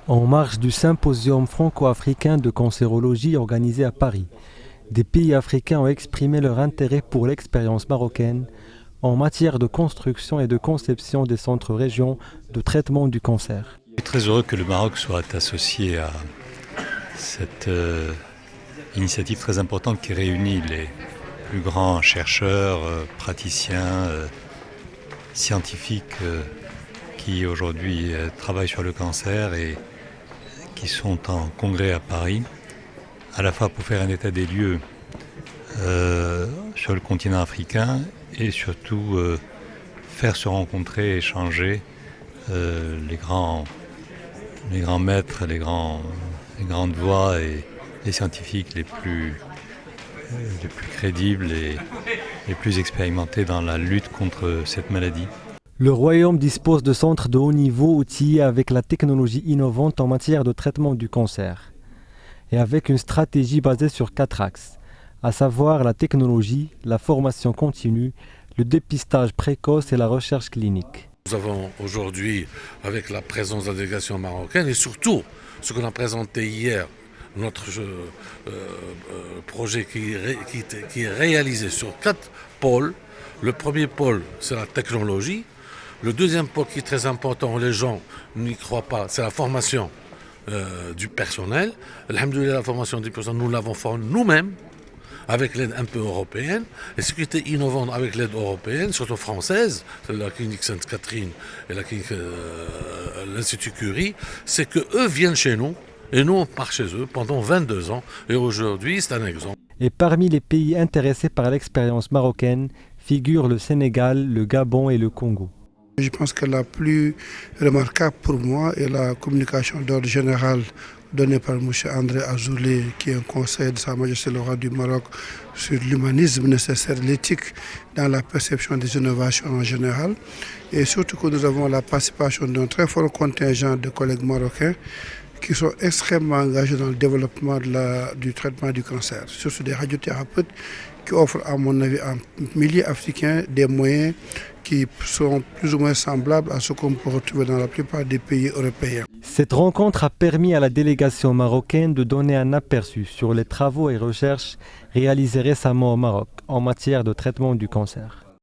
En marge du symposium franco-africain de cancérologie organisé à Paris, des pays africains ont exprimé leur intérêt pour l'expérience marocaine en matière de construction et de conception des centres-régions de traitement du cancer. Je suis très heureux que le Maroc soit associé à cette initiative très importante qui réunit les plus grands chercheurs, praticiens, scientifiques qui aujourd'hui travaillent sur le cancer et qui sont en congrès à Paris, à la fois pour faire un état des lieux sur le continent africain et surtout faire se rencontrer, échanger les grands maîtres, les grandes voix et les scientifiques les plus crédibles et les plus expérimentés dans la lutte contre cette maladie. Le Royaume dispose de centres de haut niveau outillés avec la technologie innovante en matière de traitement du cancer et avec une stratégie basée sur 4 axes, à savoir la technologie, la formation continue, le dépistage précoce et la recherche clinique. Nous avons aujourd'hui, avec la présence de la délégation marocaine et surtout ce qu'on a présenté hier, notre projet qui est réalisé sur 4 pôles. Le premier pôle, c'est la technologie. Le deuxième pôle qui est très important, les gens n'y croient pas, c'est la formation du personnel. Alhamdoulilah, la formation du personnel, nous l'avons formée nous-mêmes, avec l'aide un peu européenne. Et ce qui était innovant avec l'aide européenne, surtout française, c'est la clinique Sainte-Catherine et la clinique l'Institut Curie, c'est qu'eux viennent chez nous et nous on part chez eux pendant 22 ans. Et aujourd'hui, c'est un exemple. Et parmi les pays intéressés par l'expérience marocaine figurent le Sénégal, le Gabon et le Congo. Je pense que la plus remarquable pour moi est la communication d'ordre général donnée par M. André Azoulay, qui est un conseiller de Sa Majesté le Roi du Maroc sur l'humanisme nécessaire, l'éthique dans la perception des innovations en général. Et surtout que nous avons la participation d'un très fort contingent de collègues marocains qui sont extrêmement engagés dans le développement du traitement du cancer, surtout des radiothérapeutes qui offrent, à mon avis, en milieu africain des moyens qui sont plus ou moins semblables à ce qu'on peut retrouver dans la plupart des pays européens. Cette rencontre a permis à la délégation marocaine de donner un aperçu sur les travaux et recherches réalisés récemment au Maroc en matière de traitement du cancer.